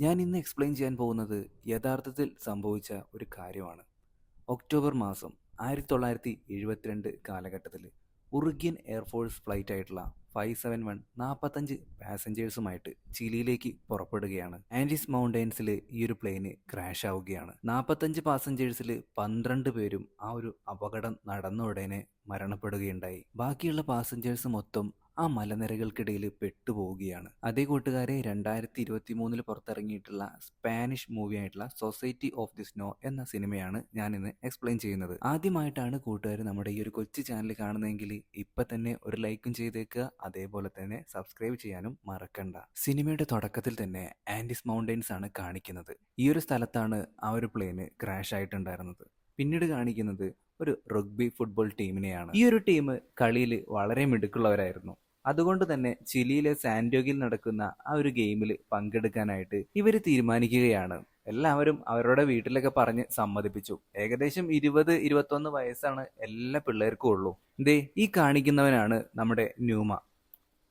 ഞാൻ ഇന്ന് എക്സ്പ്ലെയിൻ ചെയ്യാൻ പോകുന്നത് യഥാർത്ഥത്തിൽ സംഭവിച്ച ഒരു കാര്യമാണ്. ഒക്ടോബർ മാസം 1972 കാലഘട്ടത്തിൽ ഉറുഗ്യൻ എയർഫോഴ്സ് ഫ്ലൈറ്റ് ആയിട്ടുള്ള 571 45 പാസഞ്ചേഴ്സുമായിട്ട് ചിലിയിലേക്ക് പുറപ്പെടുകയാണ്. ആൻഡീസ് മൗണ്ടെയ്ൻസിൽ ഈ ഒരു പ്ലെയിന് ക്രാഷ് ആവുകയാണ്. 45 പാസഞ്ചേഴ്സിൽ 12 പേരും ആ ഒരു അപകടം നടന്ന ഉടനെ മരണപ്പെടുകയുണ്ടായി. ബാക്കിയുള്ള പാസഞ്ചേഴ്സ് മൊത്തം ആ മലനിരകൾക്കിടയിൽ പെട്ടുപോവുകയാണ്. അതേ കൂട്ടുകാരെ, 2023 പുറത്തിറങ്ങിയിട്ടുള്ള സ്പാനിഷ് മൂവി ആയിട്ടുള്ള സൊസൈറ്റി ഓഫ് ദി സ്നോ എന്ന സിനിമയാണ് ഞാൻ ഇന്ന് എക്സ്പ്ലെയിൻ ചെയ്യുന്നത്. ആദ്യമായിട്ടാണ് കൂട്ടുകാർ നമ്മുടെ ഈ ഒരു കൊച്ചു ചാനൽ കാണുന്നതെങ്കിൽ ഇപ്പൊ തന്നെ ഒരു ലൈക്കും ചെയ്തേക്കുക, അതേപോലെ തന്നെ സബ്സ്ക്രൈബ് ചെയ്യാനും മറക്കണ്ട. സിനിമയുടെ തുടക്കത്തിൽ തന്നെ ആൻഡീസ് മൗണ്ടെയ്ൻസ് ആണ് കാണിക്കുന്നത്. ഈ ഒരു സ്ഥലത്താണ് ആ ഒരു പ്ലെയിന് ക്രാഷ് ആയിട്ടുണ്ടായിരുന്നത്. പിന്നീട് കാണിക്കുന്നത് ഒരു റഗ്ബി ഫുട്ബോൾ ടീമിനെയാണ്. ഈ ഒരു ടീം കളിയിൽ വളരെ മിടുക്കുള്ളവരായിരുന്നു. അതുകൊണ്ട് തന്നെ ചിലിയിലെ സാന്റോഗിൽ നടക്കുന്ന ആ ഒരു ഗെയിമിൽ പങ്കെടുക്കാനായിട്ട് ഇവർ തീരുമാനിക്കുകയാണ്. എല്ലാവരും അവരുടെ വീട്ടിലൊക്കെ പറഞ്ഞ് സമ്മതിപ്പിച്ചു. ഏകദേശം 20-21 വയസ്സാണ് എല്ലാ പിള്ളേർക്കും ഉള്ളൂ. ദേ ഈ കാണിക്കുന്നവനാണ് നമ്മുടെ ന്യൂമ.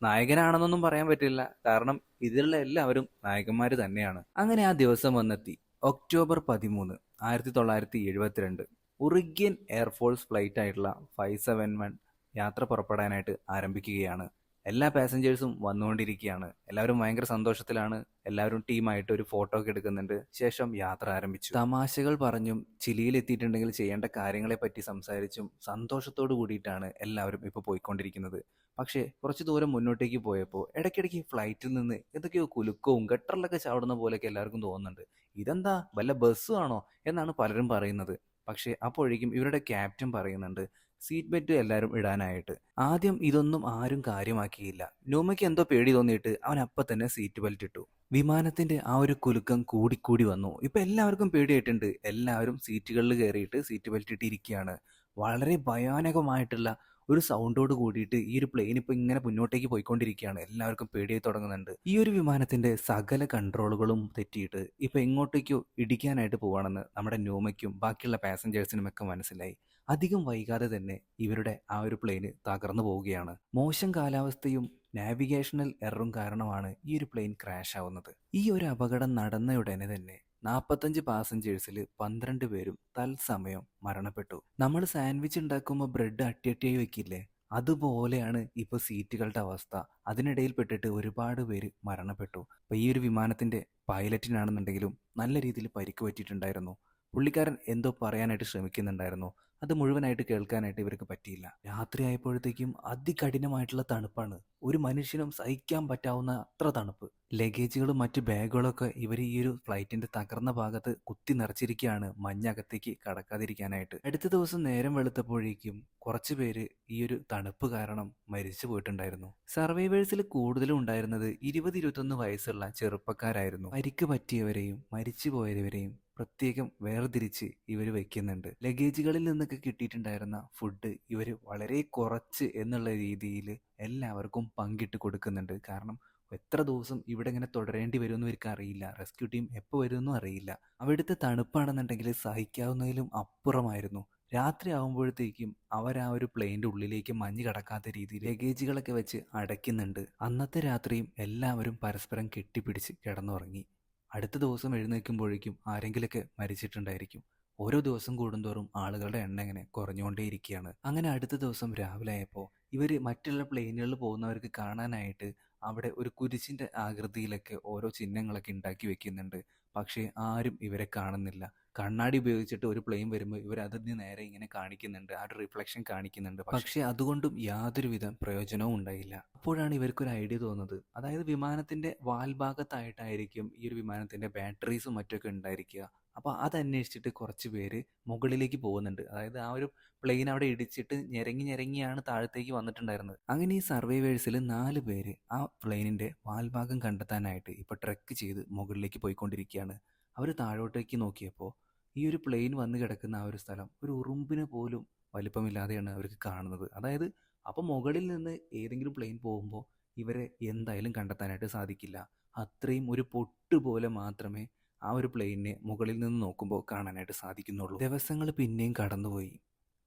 നായകനാണെന്നൊന്നും പറയാൻ പറ്റില്ല, കാരണം ഇതിലുള്ള എല്ലാവരും നായകന്മാര് തന്നെയാണ്. അങ്ങനെ ആ ദിവസം വന്നെത്തി. ഒക്ടോബർ 13, 1972 ഉറുഗ്യൻ എയർഫോഴ്സ് ഫ്ലൈറ്റ് ആയിട്ടുള്ള 571 യാത്ര പുറപ്പെടാനായിട്ട് ആരംഭിക്കുകയാണ്. എല്ലാ പാസഞ്ചേഴ്സും വന്നുകൊണ്ടിരിക്കുകയാണ്. എല്ലാവരും ഭയങ്കര സന്തോഷത്തിലാണ്. എല്ലാവരും ടീമായിട്ട് ഒരു ഫോട്ടോ ഒക്കെ എടുക്കുന്നുണ്ട്. ശേഷം യാത്ര ആരംഭിച്ചു. തമാശകൾ പറഞ്ഞും ചിലിയിൽ എത്തിയിട്ടുണ്ടെങ്കിൽ ചെയ്യേണ്ട കാര്യങ്ങളെ പറ്റി സംസാരിച്ചും സന്തോഷത്തോടു കൂടിയിട്ടാണ് എല്ലാവരും ഇപ്പോൾ പോയിക്കൊണ്ടിരിക്കുന്നത്. പക്ഷേ കുറച്ച് ദൂരം മുന്നോട്ടേക്ക് പോയപ്പോൾ ഇടയ്ക്കിടയ്ക്ക് ഫ്ലൈറ്റിൽ നിന്ന് എന്തൊക്കെയോ കുലുക്കവും ഗട്ടറിലൊക്കെ ചാടുന്ന പോലെയൊക്കെ എല്ലാവർക്കും തോന്നുന്നുണ്ട്. ഇതെന്താ, വല്ല ബസ്സും ആണോ എന്നാണ് പലരും പറയുന്നത്. പക്ഷേ അപ്പോഴേക്കും ഇവരുടെ ക്യാപ്റ്റൻ പറയുന്നുണ്ട് സീറ്റ് ബെൽറ്റ് എല്ലാവരും ഇടാനായിട്ട്. ആദ്യം ഇതൊന്നും ആരും കാര്യമാക്കിയില്ല. ന്യൂമയ്ക്ക് എന്തോ പേടി തോന്നിയിട്ട് അവൻ അപ്പം തന്നെ സീറ്റ് ബെൽറ്റ് ഇട്ടു. വിമാനത്തിന്റെ ആ ഒരു കുലുക്കം കൂടിക്കൂടി വന്നു. ഇപ്പൊ എല്ലാവർക്കും പേടിയായിട്ടുണ്ട്. എല്ലാവരും സീറ്റുകളിൽ കയറിയിട്ട് സീറ്റ് ബെൽറ്റ് ഇട്ടിരിക്കുകയാണ്. വളരെ ഭയാനകമായിട്ടുള്ള ഒരു സൗണ്ടോട് കൂടിയിട്ട് ഈ ഒരു പ്ലെയിൻ ഇപ്പൊ ഇങ്ങനെ മുന്നോട്ടേക്ക് പോയിക്കൊണ്ടിരിക്കുകയാണ്. എല്ലാവർക്കും പേടിയായി തുടങ്ങുന്നുണ്ട്. ഈ ഒരു വിമാനത്തിന്റെ സകല കൺട്രോളുകളും തെറ്റിയിട്ട് ഇപ്പൊ എങ്ങോട്ടേക്കോ ഇടിക്കാനായിട്ട് പോവാണെന്ന് നമ്മുടെ ന്യൂമയ്ക്കും ബാക്കിയുള്ള പാസഞ്ചേഴ്സിനും ഒക്കെ മനസ്സിലായി. അധികം വൈകാതെ തന്നെ ഇവരുടെ ആ ഒരു പ്ലെയിന് തകർന്നു പോവുകയാണ്. മോശം കാലാവസ്ഥയും നാവിഗേഷണൽ എററും കാരണമാണ് ഈ ഒരു പ്ലെയിൻ ക്രാഷ് ആവുന്നത്. ഈ ഒരു അപകടം നടന്നയുടനെ തന്നെ 45 പാസഞ്ചേഴ്സിൽ 12 പേരും തത്സമയം മരണപ്പെട്ടു. നമ്മൾ സാൻഡ്വിച്ച് ഉണ്ടാക്കുമ്പോൾ ബ്രെഡ് അട്ടിയട്ടിയായി വെക്കില്ലേ, അതുപോലെയാണ് ഇപ്പോൾ സീറ്റുകളുടെ അവസ്ഥ. അതിനിടയിൽ പെട്ടിട്ട് ഒരുപാട് പേര് മരണപ്പെട്ടു. അപ്പോൾ ഈ ഒരു വിമാനത്തിന്റെ പൈലറ്റിനാണെന്നുണ്ടെങ്കിലും നല്ല രീതിയിൽ പരിക്ക് പറ്റിയിട്ടുണ്ടായിരുന്നു. പുള്ളിക്കാരൻ എന്തോ പറയാനായിട്ട് ശ്രമിക്കുന്നുണ്ടായിരുന്നു. അത് മുഴുവനായിട്ട് കേൾക്കാനായിട്ട് ഇവർക്ക് പറ്റിയില്ല. രാത്രിയായപ്പോഴത്തേക്കും അതികഠിനമായിട്ടുള്ള തണുപ്പാണ്. ഒരു മനുഷ്യനും സഹിക്കാൻ പറ്റാവുന്ന അത്ര തണുപ്പ്. ലഗേജുകളും മറ്റ് ബാഗുകളൊക്കെ ഇവർ ഈ ഒരു ഫ്ലൈറ്റിന്റെ തകർന്ന ഭാഗത്ത് കുത്തി നിറച്ചിരിക്കുകയാണ്, മഞ്ഞകത്തേക്ക് കടക്കാതിരിക്കാനായിട്ട്. അടുത്ത ദിവസം നേരം വെളുത്തപ്പോഴേക്കും കുറച്ചു പേര് ഈ ഒരു തണുപ്പ് കാരണം മരിച്ചു പോയിട്ടുണ്ടായിരുന്നു. സർവൈവേഴ്സിൽ കൂടുതലും ഉണ്ടായിരുന്നത് 20-21 വയസ്സുള്ള ചെറുപ്പക്കാരായിരുന്നു. പരിക്ക് പറ്റിയവരെയും മരിച്ചു പോയവരെയും പ്രത്യേകം വേർതിരിച്ച് ഇവർ വെക്കുന്നുണ്ട്. ലഗേജുകളിൽ നിന്നൊക്കെ കിട്ടിയിട്ടുണ്ടായിരുന്ന ഫുഡ് ഇവർ വളരെ കുറച്ച് എന്നുള്ള രീതിയിൽ എല്ലാവർക്കും പങ്കിട്ട് കൊടുക്കുന്നുണ്ട്. കാരണം എത്ര ദിവസം ഇവിടെ ഇങ്ങനെ തുടരേണ്ടി വരുമെന്ന് ഇവർക്ക് അറിയില്ല. റെസ്ക്യൂ ടീം എപ്പോൾ വരുമെന്നും അറിയില്ല. അവിടുത്തെ തണുപ്പാണെന്നുണ്ടെങ്കിൽ സഹിക്കാവുന്നതിലും അപ്പുറമായിരുന്നു. രാത്രി ആകുമ്പോഴത്തേക്കും അവർ ആ ഒരു പ്ലെയിൻ്റെ ഉള്ളിലേക്ക് മഞ്ഞ് കടക്കാത്ത രീതിയിൽ ലഗേജുകളൊക്കെ വെച്ച് അടയ്ക്കുന്നുണ്ട്. അന്നത്തെ രാത്രിയും എല്ലാവരും പരസ്പരം കെട്ടിപ്പിടിച്ച് കിടന്നുറങ്ങി. അടുത്ത ദിവസം എഴുന്നേൽക്കുമ്പോഴേക്കും ആരെങ്കിലൊക്കെ മരിച്ചിട്ടുണ്ടായിരിക്കും. ഓരോ ദിവസം കൂടുന്തോറും ആളുകളുടെ എണ്ണം ഇങ്ങനെ കുറഞ്ഞുകൊണ്ടേയിരിക്കുകയാണ്. അങ്ങനെ അടുത്ത ദിവസം രാവിലെ ആയപ്പോൾ ഇവർ മറ്റുള്ള പ്ലെയിനുകളിൽ പോകുന്നവർക്ക് കാണാനായിട്ട് അവിടെ ഒരു കുരിശിൻ്റെ ആകൃതിയിലൊക്കെ ഓരോ ചിഹ്നങ്ങളൊക്കെ ഉണ്ടാക്കി വെക്കുന്നുണ്ട്. പക്ഷേ ആരും ഇവരെ കാണുന്നില്ല. കണ്ണാടി ഉപയോഗിച്ചിട്ട് ഒരു പ്ലെയിൻ വരുമ്പോൾ ഇവർ അതിന് നേരെ ഇങ്ങനെ കാണിക്കുന്നുണ്ട്, ആ ഒരു റിഫ്ലക്ഷൻ കാണിക്കുന്നുണ്ട്. പക്ഷേ അതുകൊണ്ടും യാതൊരുവിധ പ്രയോജനവും ഉണ്ടായില്ല. അപ്പോഴാണ് ഇവർക്കൊരു ഐഡിയ തോന്നുന്നത്. അതായത് വിമാനത്തിന്റെ വാൽഭാഗത്തായിട്ടായിരിക്കും ഈ ഒരു വിമാനത്തിന്റെ ബാറ്ററീസും മറ്റൊക്കെ ഉണ്ടായിരിക്കുക. അപ്പോൾ അതന്വേഷിച്ചിട്ട് കുറച്ച് പേര് മുകളിലേക്ക് പോകുന്നുണ്ട്. അതായത് ആ ഒരു പ്ലെയിൻ അവിടെ ഇടിച്ചിട്ട് ഞെരങ്ങിയാണ് താഴത്തേക്ക് വന്നിട്ടുണ്ടായിരുന്നത്. അങ്ങനെ ഈ സർവൈവേഴ്സിൽ 4 പേര് ആ പ്ലെയിനിന്റെ വാൽഭാഗം കണ്ടെത്താനായിട്ട് ഇപ്പോൾ ട്രെക്ക് ചെയ്ത് മുകളിലേക്ക് പോയിക്കൊണ്ടിരിക്കുകയാണ്. അവർ താഴോട്ടേക്ക് നോക്കിയപ്പോൾ ഈ ഒരു പ്ലെയിൻ വന്ന് കിടക്കുന്ന ആ ഒരു സ്ഥലം ഒരു ഉറുമ്പിന് പോലും വലിപ്പമില്ലാതെയാണ് അവർക്ക് കാണുന്നത്. അതായത് അപ്പോൾ മുകളിൽ നിന്ന് ഏതെങ്കിലും പ്ലെയിൻ പോകുമ്പോൾ ഇവരെ എന്തായാലും കണ്ടെത്താനായിട്ട് സാധിക്കില്ല. അത്രയും ഒരു പൊട്ട് പോലെ മാത്രമേ ആ ഒരു പ്ലെയിനിനെ മുകളിൽ നിന്ന് നോക്കുമ്പോൾ കാണാനായിട്ട് സാധിക്കുന്നുള്ളൂ. ദിവസങ്ങൾ പിന്നെയും കടന്നുപോയി.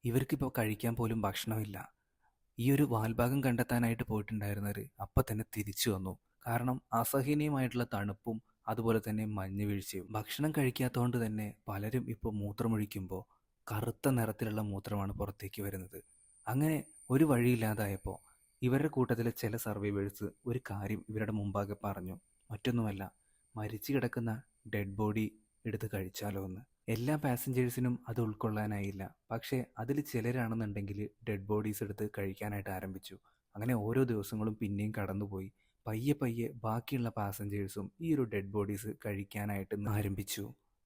ഇവർക്കിപ്പോൾ കഴിക്കാൻ പോലും ഭക്ഷണമില്ല. ഈ ഒരു വാൽഭാഗം കണ്ടെത്താനായിട്ട് പോയിട്ടുണ്ടായിരുന്നവർ അപ്പം തന്നെ തിരിച്ചു വന്നു. കാരണം അസഹനീയമായിട്ടുള്ള തണുപ്പും അതുപോലെ തന്നെ മഞ്ഞ് വീഴ്ചയും. ഭക്ഷണം കഴിക്കാത്തതുകൊണ്ട് തന്നെ പലരും ഇപ്പോൾ മൂത്രമൊഴിക്കുമ്പോൾ കറുത്ത നിറത്തിലുള്ള മൂത്രമാണ് പുറത്തേക്ക് വരുന്നത്. അങ്ങനെ ഒരു വഴിയില്ലാതായപ്പോൾ ഇവരുടെ കൂട്ടത്തിലെ ചില സർവൈവേഴ്സ് ഒരു കാര്യം ഇവരുടെ മുമ്പാകെ പറഞ്ഞു. മറ്റൊന്നുമല്ല, മരിച്ചു കിടക്കുന്ന ഡെഡ് ബോഡി എടുത്ത് കഴിച്ചാലോ എന്ന്. എല്ലാ പാസഞ്ചേഴ്സിനും അത് ഉൾക്കൊള്ളാനായില്ല. പക്ഷേ അതിൽ ചിലരാണെന്നുണ്ടെങ്കിൽ ഡെഡ് ബോഡീസ് എടുത്ത് കഴിക്കാനായിട്ട് ആരംഭിച്ചു. അങ്ങനെ ഓരോ ദിവസങ്ങളും പിന്നെയും കടന്നുപോയി. പയ്യെ പയ്യെ ബാക്കിയുള്ള പാസഞ്ചേഴ്സും ഈ ഒരു ഡെഡ് ബോഡീസ് കഴിക്കാനായിട്ട് ആരംഭിച്ചു.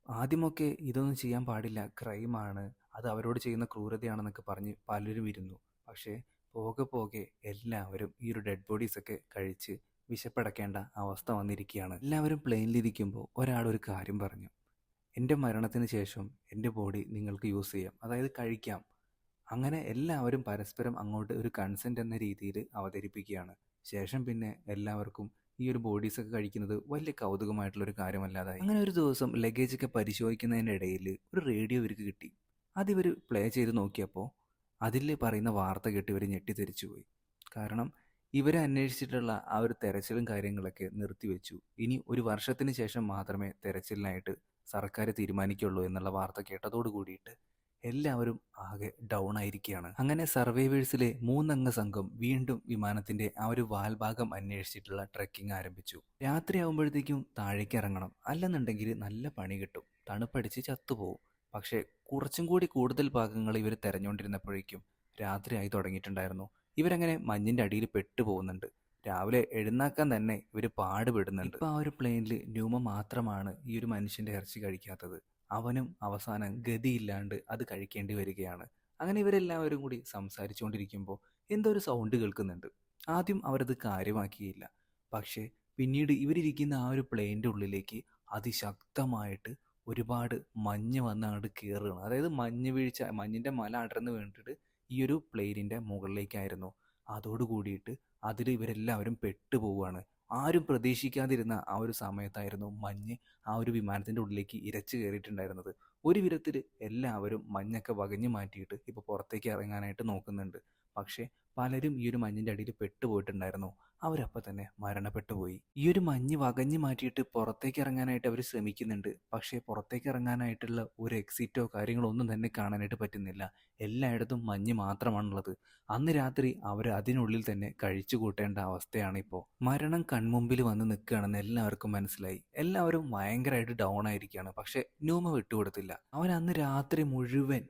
ആദ്യമൊക്കെ ഇതൊന്നും ചെയ്യാൻ പാടില്ല, ക്രൈമാണ്, അത് അവരോട് ചെയ്യുന്ന ക്രൂരതയാണെന്നൊക്കെ പറഞ്ഞ് പലരും ഇരുന്നു. പക്ഷേ പോകെ പോകെ എല്ലാവരും ഈ ഒരു ഡെഡ് ബോഡീസൊക്കെ കഴിച്ച് വിശപ്പടക്കേണ്ട അവസ്ഥ വന്നിരിക്കുകയാണ്. എല്ലാവരും പ്ലെയിനിലിരിക്കുമ്പോൾ ഒരാളൊരു കാര്യം പറഞ്ഞു. എൻ്റെ മരണത്തിന് ശേഷം എൻ്റെ ബോഡി നിങ്ങൾക്ക് യൂസ് ചെയ്യാം, അതായത് കഴിക്കാം. അങ്ങനെ എല്ലാവരും പരസ്പരം അങ്ങോട്ട് ഒരു കൺസെൻറ്റ് എന്ന രീതിയിൽ അവതരിപ്പിക്കുകയാണ്. ശേഷം പിന്നെ എല്ലാവർക്കും ഈ ഒരു ബോഡീസൊക്കെ കഴിക്കുന്നത് വലിയ കൗതുകമായിട്ടുള്ളൊരു കാര്യമല്ലാതായി. അങ്ങനെ ഒരു ദിവസം ലഗേജൊക്കെ പരിശോധിക്കുന്നതിനിടയിൽ ഒരു റേഡിയോ ഇവർക്ക് കിട്ടി. അതിവർ പ്ലേ ചെയ്ത് നോക്കിയപ്പോൾ അതിൽ പറയുന്ന വാർത്ത കേട്ട് ഇവർ ഞെട്ടിത്തെറിച്ചു പോയി. കാരണം ഇവരെ അന്വേഷിച്ചിട്ടുള്ള ആ ഒരു തെരച്ചിലും കാര്യങ്ങളൊക്കെ നിർത്തിവെച്ചു. ഇനി ഒരു വർഷത്തിന് ശേഷം മാത്രമേ തെരച്ചിലിനായിട്ട് സർക്കാർ തീരുമാനിക്കുള്ളൂ എന്നുള്ള വാർത്ത കേട്ടതോട് കൂടിയിട്ട് എല്ലാവരും ആകെ ഡൗൺ ആയിരിക്കുകയാണ്. അങ്ങനെ സർവൈവേഴ്സിലെ 3 അംഗ സംഘം വീണ്ടും വിമാനത്തിന്റെ ആ ഒരു വാൽഭാഗം അന്വേഷിച്ചിട്ടുള്ള ട്രെക്കിംഗ് ആരംഭിച്ചു. രാത്രിയാകുമ്പോഴത്തേക്കും താഴേക്ക് ഇറങ്ങണം, അല്ലെന്നുണ്ടെങ്കിൽ നല്ല പണി കിട്ടും, തണുപ്പടിച്ച് ചത്തുപോകും. പക്ഷേ കുറച്ചും കൂടി കൂടുതൽ ഭാഗങ്ങൾ ഇവർ തെരഞ്ഞുകൊണ്ടിരുന്നപ്പോഴേക്കും രാത്രിയായി തുടങ്ങിയിട്ടുണ്ടായിരുന്നു. ഇവരങ്ങനെ മഞ്ഞിന്റെ അടിയിൽ പെട്ടുപോകുന്നുണ്ട്. രാവിലെ എഴുന്നേക്കാൻ തന്നെ ഇവർ പാടുപെടുന്നുണ്ട്. ഇപ്പം ആ ഒരു പ്ലെയിനിൽ ന്യൂമ മാത്രമാണ് ഈ ഒരു മനുഷ്യന്റെ ഇറച്ചി കഴിക്കാത്തത്. അവനും അവസാനം ഗതിയില്ലാണ്ട് അത് കഴിക്കേണ്ടി വരികയാണ്. അങ്ങനെ ഇവരെല്ലാവരും കൂടി സംസാരിച്ചുകൊണ്ടിരിക്കുമ്പോൾ എന്തോ ഒരു സൗണ്ട് കേൾക്കുന്നുണ്ട്. ആദ്യം അവരത് കാര്യമാക്കിയില്ല. പക്ഷേ പിന്നീട് ഇവരിയ്ക്കുന്ന ആ ഒരു പ്ലെയിനിൻ്റെ ഉള്ളിലേക്ക് അതിശക്തമായിട്ട് ഒരുപാട് മഞ്ഞ് വന്ന് അങ്ങോട്ട് കയറുകയാണ്. അതായത് മഞ്ഞ് വീഴ്ച, മഞ്ഞിൻ്റെ മല അടർന്ന് വീണിട്ട് ഈ ഒരു പ്ലെയിനിൻ്റെ മുകളിലേക്കായിരുന്നു. അതോട് കൂടിയിട്ട് അതിൽ ഇവരെല്ലാവരും പെട്ടുപോവുകയാണ്. ആരും പ്രതീക്ഷിക്കാതിരുന്ന ആ ഒരു സമയത്തായിരുന്നു മഞ്ഞ് ആ ഒരു വിമാനത്തിൻ്റെ ഉള്ളിലേക്ക് ഇരച്ചു കയറിയിട്ടുണ്ടായിരുന്നത്. ഒരു വിധത്തിൽ എല്ലാവരും മഞ്ഞൊക്കെ വകഞ്ഞു മാറ്റിയിട്ട് ഇപ്പോൾ പുറത്തേക്ക് ഇറങ്ങാനായിട്ട് നോക്കുന്നുണ്ട്. പക്ഷേ പലരും ഈ ഒരു മഞ്ഞിൻ്റെ അടിയിൽ പെട്ടുപോയിട്ടുണ്ടായിരുന്നു. അവരപ്പം തന്നെ മരണപ്പെട്ടു പോയി. ഈ ഒരു മഞ്ഞ് വകഞ്ഞു മാറ്റിയിട്ട് പുറത്തേക്ക് ഇറങ്ങാനായിട്ട് അവർ ശ്രമിക്കുന്നുണ്ട്. പക്ഷേ പുറത്തേക്ക് ഇറങ്ങാനായിട്ടുള്ള ഒരു എക്സിറ്റോ കാര്യങ്ങളോ ഒന്നും തന്നെ കാണാനായിട്ട് പറ്റുന്നില്ല. എല്ലായിടത്തും മഞ്ഞ് മാത്രമാണുള്ളത്. അന്ന് രാത്രി അവർ അതിനുള്ളിൽ തന്നെ കഴിച്ചു കൂട്ടേണ്ട അവസ്ഥയാണിപ്പോൾ. മരണം കൺമുമ്പിൽ വന്ന് നിൽക്കുകയാണെന്ന് എല്ലാവർക്കും മനസ്സിലായി. എല്ലാവരും ഭയങ്കരമായിട്ട് ഡൗൺ ആയിരിക്കുകയാണ്. പക്ഷേ ന്യൂമ വിട്ടുകൊടുത്തില്ല. അവൻ അന്ന് രാത്രി മുഴുവൻ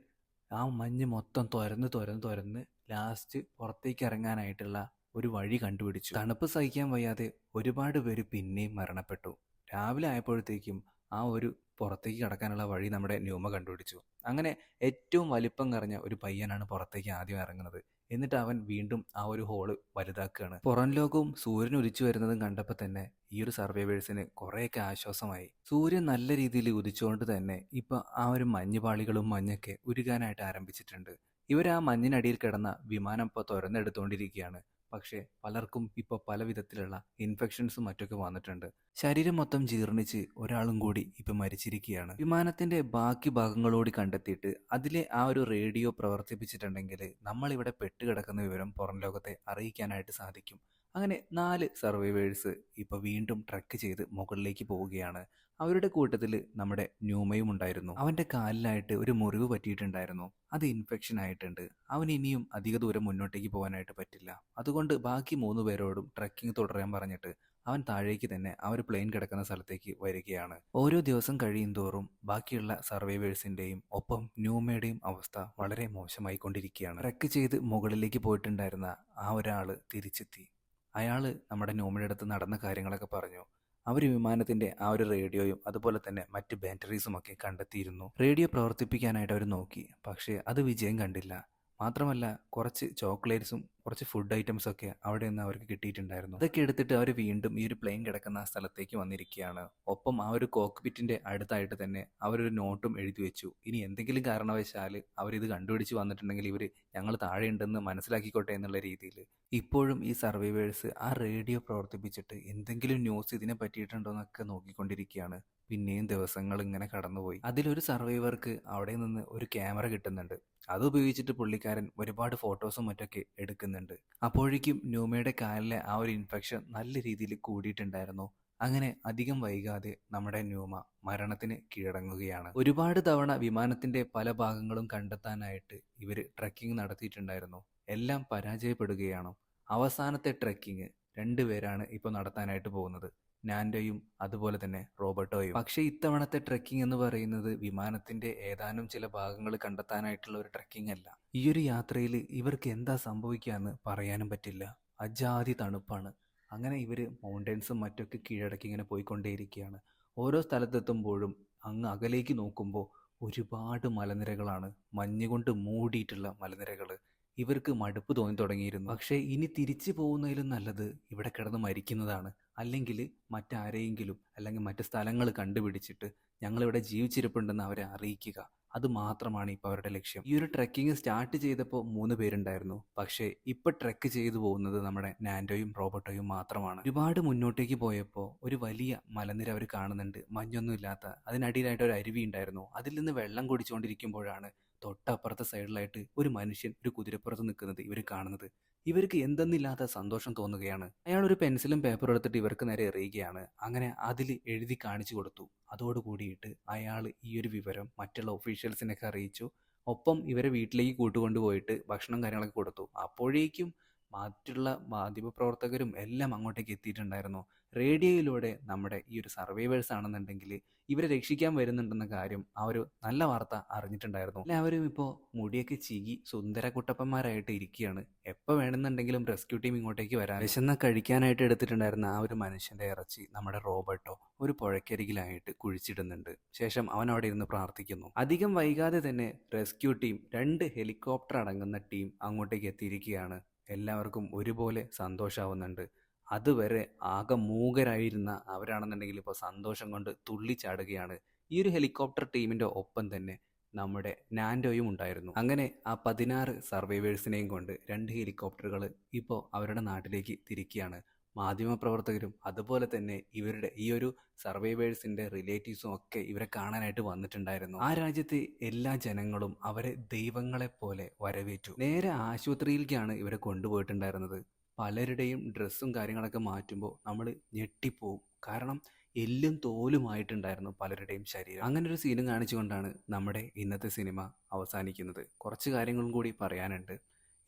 ആ മഞ്ഞ് മൊത്തം തുരന്ന് ലാസ്റ്റ് പുറത്തേക്ക് ഇറങ്ങാനായിട്ടുള്ള ഒരു വഴി കണ്ടുപിടിച്ചു. തണുപ്പ് സഹിക്കാൻ വയ്യാതെ ഒരുപാട് പേര് പിന്നെയും മരണപ്പെട്ടു. രാവിലെ ആയപ്പോഴത്തേക്കും ആ ഒരു പുറത്തേക്ക് കടക്കാനുള്ള വഴി നമ്മുടെ ന്യൂമ കണ്ടുപിടിച്ചു. അങ്ങനെ ഏറ്റവും വലിപ്പം കുറഞ്ഞ ഒരു പയ്യനാണ് പുറത്തേക്ക് ആദ്യം ഇറങ്ങുന്നത്. എന്നിട്ട് അവൻ വീണ്ടും ആ ഒരു ഹോള് വലുതാക്കുകയാണ്. പുറം ലോകവും സൂര്യൻ ഉദിച്ചു വരുന്നതും കണ്ടപ്പോൾ തന്നെ ഈ ഒരു സർവൈവേഴ്സിന് കുറേയൊക്കെ ആശ്വാസമായി. സൂര്യൻ നല്ല രീതിയിൽ ഉദിച്ചുകൊണ്ട് തന്നെ ഇപ്പൊ ആ ഒരു മഞ്ഞുപാളികളും മഞ്ഞൊക്കെ ഉരുകാനായിട്ട് ആരംഭിച്ചിട്ടുണ്ട്. ഇവർ ആ മഞ്ഞിനടിയിൽ കിടന്ന വിമാനം ഇപ്പോൾ തുറന്നെടുത്തുകൊണ്ടിരിക്കുകയാണ്. പക്ഷേ പലർക്കും ഇപ്പോൾ പല വിധത്തിലുള്ള ഇൻഫെക്ഷൻസും മറ്റൊക്കെ വന്നിട്ടുണ്ട്. ശരീരം മൊത്തം ജീർണിച്ച് ഒരാളും കൂടി ഇപ്പം മരിച്ചിരിക്കുകയാണ്. വിമാനത്തിന്റെ ബാക്കി ഭാഗങ്ങളോട് കണ്ടെത്തിയിട്ട് അതിലെ ആ ഒരു റേഡിയോ പ്രവർത്തിപ്പിച്ചിട്ടുണ്ടെങ്കിൽ നമ്മളിവിടെ പെട്ടുകിടക്കുന്ന വിവരം പുറം ലോകത്തെ അറിയിക്കാനായിട്ട് സാധിക്കും. അങ്ങനെ 4 സർവൈവേഴ്സ് ഇപ്പോൾ വീണ്ടും ട്രക്ക് ചെയ്ത് മുകളിലേക്ക് പോവുകയാണ്. അവരുടെ കൂട്ടത്തിൽ നമ്മുടെ ന്യൂമയും ഉണ്ടായിരുന്നു. അവൻ്റെ കാലിലായിട്ട് ഒരു മുറിവ് പറ്റിയിട്ടുണ്ടായിരുന്നു. അത് ഇൻഫെക്ഷൻ ആയിട്ടുണ്ട്. അവൻ ഇനിയും അധിക ദൂരം മുന്നോട്ടേക്ക് പോകാനായിട്ട് പറ്റില്ല. അതുകൊണ്ട് ബാക്കി 3 പേരോടും ട്രക്കിംഗ് തുടരാൻ പറഞ്ഞിട്ട് അവൻ താഴേക്ക് തന്നെ ആ ഒരു പ്ലെയിൻ കിടക്കുന്ന സ്ഥലത്തേക്ക് വരികയാണ്. ഓരോ ദിവസം കഴിയും തോറും ബാക്കിയുള്ള സർവൈവേഴ്സിൻ്റെയും ഒപ്പം ന്യൂമയുടെയും അവസ്ഥ വളരെ മോശമായിക്കൊണ്ടിരിക്കുകയാണ്. ട്രക്ക് ചെയ്ത് മുകളിലേക്ക് പോയിട്ടുണ്ടായിരുന്ന ആ ഒരാൾ തിരിച്ചെത്തി. അയാൾ നമ്മുടെ ന്യൂമയുടെ അടുത്ത് നടന്ന കാര്യങ്ങളൊക്കെ പറഞ്ഞു. അവർ വിമാനത്തിൻ്റെ ആ ഒരു റേഡിയോയും അതുപോലെ തന്നെ മറ്റ് ബാറ്ററീസും ഒക്കെ കണ്ടെത്തിയിരുന്നു. റേഡിയോ പ്രവർത്തിപ്പിക്കാനായിട്ട് അവർ നോക്കി. പക്ഷേ അത് വിജയം കണ്ടില്ല. മാത്രമല്ല കുറച്ച് ചോക്ലേറ്റ്സും കുറച്ച് ഫുഡ് ഐറ്റംസും ഒക്കെ അവിടെ നിന്ന് അവർക്ക് കിട്ടിയിട്ടുണ്ടായിരുന്നു. അതൊക്കെ എടുത്തിട്ട് അവർ വീണ്ടും ഈ ഒരു പ്ലെയിൻ കിടക്കുന്ന ആ സ്ഥലത്തേക്ക് വന്നിരിക്കുകയാണ്. ഒപ്പം ആ ഒരു കോക്ക്പിറ്റിൻ്റെ അടുത്തായിട്ട് തന്നെ അവരൊരു നോട്ടും എഴുതി വെച്ചു. ഇനി എന്തെങ്കിലും കാരണവശാൽ അവരിത് കണ്ടുപിടിച്ച് വന്നിട്ടുണ്ടെങ്കിൽ ഇവർ ഞങ്ങൾ താഴെ ഉണ്ടെന്ന് മനസ്സിലാക്കിക്കോട്ടെ എന്നുള്ള രീതിയിൽ. ഇപ്പോഴും ഈ സർവൈവേഴ്സ് ആ റേഡിയോ പ്രവർത്തിപ്പിച്ചിട്ട് എന്തെങ്കിലും ന്യൂസ് ഇതിനെ പറ്റിയിട്ടുണ്ടോ എന്നൊക്കെ നോക്കിക്കൊണ്ടിരിക്കുകയാണ്. പിന്നെയും ദിവസങ്ങൾ ഇങ്ങനെ കടന്നുപോയി. അതിലൊരു സർവൈവർക്ക് അവിടെ നിന്ന് ഒരു ക്യാമറ കിട്ടുന്നുണ്ട്. അത് ഉപയോഗിച്ചിട്ട് പുള്ളിക്കാരൻ ഒരുപാട് ഫോട്ടോസും മറ്റൊക്കെ എടുക്കുന്നുണ്ട്. അപ്പോഴേക്കും ന്യൂമയുടെ കാലിലെ ആ ഒരു ഇൻഫെക്ഷൻ നല്ല രീതിയിൽ കൂടിയിട്ടുണ്ടായിരുന്നു. അങ്ങനെ അധികം വൈകാതെ നമ്മുടെ ന്യൂമ മരണത്തിന് കീഴടങ്ങുകയാണ്. ഒരുപാട് തവണ വിമാനത്തിന്റെ പല ഭാഗങ്ങളും കണ്ടെത്താനായിട്ട് ഇവർ ട്രെക്കിംഗ് നടത്തിയിട്ടുണ്ടായിരുന്നു. എല്ലാം പരാജയപ്പെടുകയാണ്. അവസാനത്തെ ട്രെക്കിംഗ് രണ്ടുപേരാണ് ഇപ്പോൾ നടത്താനായിട്ട് പോകുന്നത്, നാൻഡോയും അതുപോലെ തന്നെ റോബർട്ടോയും. പക്ഷേ ഇത്തവണത്തെ ട്രെക്കിംഗ് എന്ന് പറയുന്നത് വിമാനത്തിന്റെ ഏതാനും ചില ഭാഗങ്ങൾ കണ്ടെത്താനായിട്ടുള്ള ഒരു ട്രെക്കിംഗ് അല്ല. ഈ ഒരു യാത്രയിൽ ഇവർക്ക് എന്താ സംഭവിക്കാന്ന് പറയാനും പറ്റില്ല. അജാതി തണുപ്പാണ്. അങ്ങനെ ഇവർ മൗണ്ടൻസും മറ്റൊക്കെ കീഴടക്കി ഇങ്ങനെ പോയിക്കൊണ്ടേയിരിക്കുകയാണ്. ഓരോ സ്ഥലത്തെത്തുമ്പോഴും അങ്ങ് അകലേക്ക് നോക്കുമ്പോൾ ഒരുപാട് മലനിരകളാണ്, മഞ്ഞുകൊണ്ട് മൂടിയിട്ടുള്ള മലനിരകൾ. ഇവർക്ക് മടുപ്പ് തോന്നി തുടങ്ങിയിരുന്നു. പക്ഷേ ഇനി തിരിച്ചു പോകുന്നതിലും നല്ലത് ഇവിടെ കിടന്ന് മരിക്കുന്നതാണ്. അല്ലെങ്കിൽ മറ്റാരെയെങ്കിലും അല്ലെങ്കിൽ മറ്റ് സ്ഥലങ്ങൾ കണ്ടുപിടിച്ചിട്ട് ഞങ്ങളിവിടെ ജീവിച്ചിരിപ്പുണ്ടെന്ന് അവരെ അറിയിക്കുക. അത് മാത്രമാണ് ഇപ്പോൾ അവരുടെ ലക്ഷ്യം. ഈ ഒരു ട്രെക്കിംഗ് സ്റ്റാർട്ട് ചെയ്തപ്പോൾ 3 പേരുണ്ടായിരുന്നു. പക്ഷേ ഇപ്പോൾ ട്രെക്ക് ചെയ്തു പോകുന്നത് നമ്മുടെ നാൻഡോയും റോബർട്ടോയും മാത്രമാണ്. ഒരുപാട് മുന്നോട്ടേക്ക് പോയപ്പോൾ ഒരു വലിയ മലനിര അവർ കാണുന്നുണ്ട്, മഞ്ഞൊന്നും ഇല്ലാത്ത. അതിനടിയിലായിട്ട് ഒരു അരുവി ഉണ്ടായിരുന്നു. അതിൽ നിന്ന് വെള്ളം കുടിച്ചുകൊണ്ടിരിക്കുമ്പോഴാണ് തൊട്ടപ്പുറത്തെ സൈഡിലായിട്ട് ഒരു മനുഷ്യൻ ഒരു കുതിരപ്പുറത്ത് നിൽക്കുന്നത് ഇവർ കാണുന്നത്. ഇവർക്ക് എന്തെന്നില്ലാത്ത സന്തോഷം തോന്നുകയാണ്. അയാൾ ഒരു പെൻസിലും പേപ്പറും എടുത്തിട്ട് ഇവർക്ക് നേരെ എറിയുകയാണ്. അങ്ങനെ അതിൽ എഴുതി കാണിച്ചു കൊടുത്തു. അതോടുകൂടിയിട്ട് അയാൾ ഈ ഒരു വിവരം മറ്റുള്ള ഒഫീഷ്യൽസിനൊക്കെ അറിയിച്ചു. ഒപ്പം ഇവരെ വീട്ടിലേക്ക് കൂട്ടുകൊണ്ടുപോയിട്ട് ഭക്ഷണം കാര്യങ്ങളൊക്കെ കൊടുത്തു. അപ്പോഴേക്കും മറ്റുള്ള മാധ്യമപ്രവർത്തകരും എല്ലാം അങ്ങോട്ടേക്ക് എത്തിയിട്ടുണ്ടായിരുന്നു. റേഡിയോയിലൂടെ നമ്മുടെ ഈ ഒരു സർവൈവേഴ്സ് ആണെന്നുണ്ടെങ്കിൽ ഇവരെ രക്ഷിക്കാൻ വരുന്നുണ്ടെന്ന കാര്യം ആ ഒരു നല്ല വാർത്ത അറിഞ്ഞിട്ടുണ്ടായിരുന്നു. എല്ലാവരും ഇപ്പോൾ മുടിയൊക്കെ ചീകി സുന്ദര കുട്ടപ്പന്മാരായിട്ട് ഇരിക്കുകയാണ്. എപ്പോൾ വേണമെന്നുണ്ടെങ്കിലും റെസ്ക്യൂ ടീം ഇങ്ങോട്ടേക്ക് വരാൻ. വിശന്ന കഴിക്കാനായിട്ട് എടുത്തിട്ടുണ്ടായിരുന്ന ആ ഒരു മനുഷ്യന്റെ ഇറച്ചി നമ്മുടെ റോബർട്ടോ ഒരു പുഴക്കരികിലായിട്ട് കുഴിച്ചിടുന്നുണ്ട്. ശേഷം അവൻ അവിടെ ഇരുന്ന് പ്രാർത്ഥിക്കുന്നു. അധികം വൈകാതെ തന്നെ റെസ്ക്യൂ ടീം, 2 ഹെലികോപ്റ്റർ അടങ്ങുന്ന ടീം അങ്ങോട്ടേക്ക് എത്തിയിരിക്കുകയാണ്. എല്ലാവർക്കും ഒരുപോലെ സന്തോഷമാവുന്നുണ്ട്. അതുവരെ ആകെ മൂകരായിരുന്ന അവരാണെന്നുണ്ടെങ്കിൽ ഇപ്പോൾ സന്തോഷം കൊണ്ട് തുള്ളിച്ചാടുകയാണ്. ഈ ഒരു ഹെലികോപ്റ്റർ ടീമിൻ്റെ ഒപ്പം തന്നെ നമ്മുടെ നാൻഡോയും ഉണ്ടായിരുന്നു. അങ്ങനെ ആ 16 സർവൈവേഴ്സിനെയും കൊണ്ട് 2 ഹെലികോപ്റ്ററുകൾ ഇപ്പോൾ അവരുടെ നാട്ടിലേക്ക് തിരിക്കുകയാണ്. മാധ്യമപ്രവർത്തകരും അതുപോലെ തന്നെ ഇവരുടെ ഈ ഒരു സർവൈവേഴ്സിൻ്റെ റിലേറ്റീവ്സും ഒക്കെ ഇവരെ കാണാനായിട്ട് വന്നിട്ടുണ്ടായിരുന്നു. ആ രാജ്യത്തെ എല്ലാ ജനങ്ങളും അവരെ ദൈവങ്ങളെപ്പോലെ വരവേറ്റു. നേരെ ആശുപത്രിയിലേക്കാണ് ഇവരെ കൊണ്ടുപോയിട്ടുണ്ടായിരുന്നത്. പലരുടെയും ഡ്രസ്സും കാര്യങ്ങളൊക്കെ മാറ്റുമ്പോൾ നമ്മൾ ഞെട്ടിപ്പോവും. കാരണം എല്ലും തോലുമായിട്ടുണ്ടായിരുന്നു പലരുടെയും ശരീരം. അങ്ങനെ ഒരു സീനും കാണിച്ചുകൊണ്ടാണ് നമ്മുടെ ഇന്നത്തെ സിനിമ അവസാനിക്കുന്നത്. കുറച്ച് കാര്യങ്ങളും കൂടി പറയാനുണ്ട്.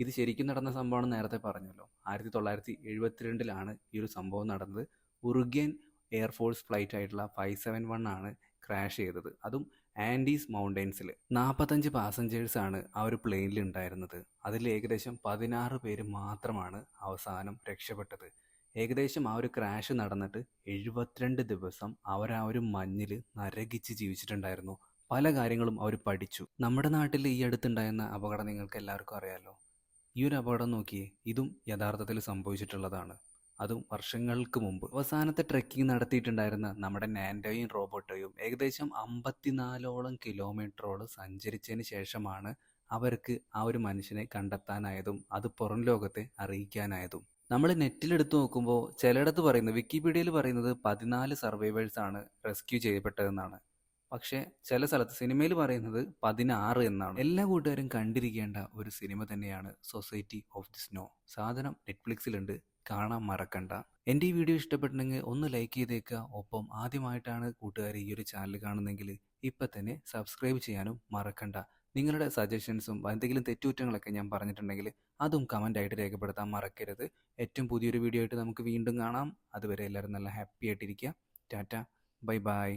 ഇത് ശരിക്കും നടന്ന സംഭവമാണെന്ന് നേരത്തെ പറഞ്ഞല്ലോ. 1972 ഈ ഒരു സംഭവം നടന്നത്. ഉറുഗ്വേൻ എയർഫോഴ്സ് ഫ്ലൈറ്റ് ആയിട്ടുള്ള 571 ആണ് ക്രാഷ് ചെയ്തത്. അതും ആൻഡീസ് മൗണ്ടൻസിൽ. 45 പാസഞ്ചേഴ്സാണ് ആ ഒരു പ്ലെയിനിൽ ഉണ്ടായിരുന്നത്. അതിൽ ഏകദേശം 16 പേര് മാത്രമാണ് അവസാനം രക്ഷപ്പെട്ടത്. ഏകദേശം ആ ഒരു ക്രാഷ് നടന്നിട്ട് 72 ദിവസം അവർ ആ ഒരു മഞ്ഞിൽ നരകിച്ച് ജീവിച്ചിട്ടുണ്ടായിരുന്നു. പല കാര്യങ്ങളും അവർ പഠിച്ചു. നമ്മുടെ നാട്ടിൽ ഈ അടുത്തുണ്ടായിരുന്ന അപകടം നിങ്ങൾക്ക് എല്ലാവർക്കും അറിയാമല്ലോ. ഈ ഒരു അപകടം നോക്കിയേ, ഇതും യഥാർത്ഥത്തിൽ സംഭവിച്ചിട്ടുള്ളതാണ്. അതും വർഷങ്ങൾക്ക് മുമ്പ്. അവസാനത്തെ ട്രെക്കിംഗ് നടത്തിയിട്ടുണ്ടായിരുന്ന നമ്മുടെ നാൻഡോയും റോബർട്ടോയും ഏകദേശം 54ഓളം കിലോമീറ്ററോളം സഞ്ചരിച്ചതിന് ശേഷമാണ് അവർക്ക് ആ ഒരു മനുഷ്യനെ കണ്ടെത്താനായതും അത് പുറം ലോകത്തെ അറിയിക്കാനായതും. നമ്മൾ നെറ്റിലെടുത്ത് നോക്കുമ്പോൾ ചിലയിടത്ത് പറയുന്നത്, വിക്കിപീഡിയയിൽ പറയുന്നത് 14 സർവൈവേഴ്സാണ് റെസ്ക്യൂ ചെയ്യപ്പെട്ടതെന്നാണ്. പക്ഷേ ചില സ്ഥലത്ത് സിനിമയിൽ പറയുന്നത് 16 എന്നാണ്. എല്ലാ കൂട്ടുകാരും കണ്ടിരിക്കേണ്ട ഒരു സിനിമ തന്നെയാണ് സൊസൈറ്റി ഓഫ് ദി സ്നോ. സാധനം നെറ്റ്ഫ്ലിക്സിലുണ്ട്, കാണാൻ മറക്കണ്ട. എൻ്റെ ഈ വീഡിയോ ഇഷ്ടപ്പെട്ടെങ്കിൽ ഒന്ന് ലൈക്ക് ചെയ്തേക്കുക. ഒപ്പം ആദ്യമായിട്ടാണ് കൂട്ടുകാർ ഈ ഒരു ചാനൽ കാണുന്നെങ്കിൽ ഇപ്പം തന്നെ സബ്സ്ക്രൈബ് ചെയ്യാനും മറക്കണ്ട. നിങ്ങളുടെ സജഷൻസും എന്തെങ്കിലും തെറ്റുകുറ്റങ്ങളൊക്കെ ഞാൻ പറഞ്ഞിട്ടുണ്ടെങ്കിൽ അതും കമൻ്റായിട്ട് രേഖപ്പെടുത്താൻ മറക്കരുത്. ഏറ്റവും പുതിയൊരു വീഡിയോ ആയിട്ട് നമുക്ക് വീണ്ടും കാണാം. അതുവരെ എല്ലാവരും നല്ല ഹാപ്പി ആയിട്ടിരിക്കുക. Tata, bye bye.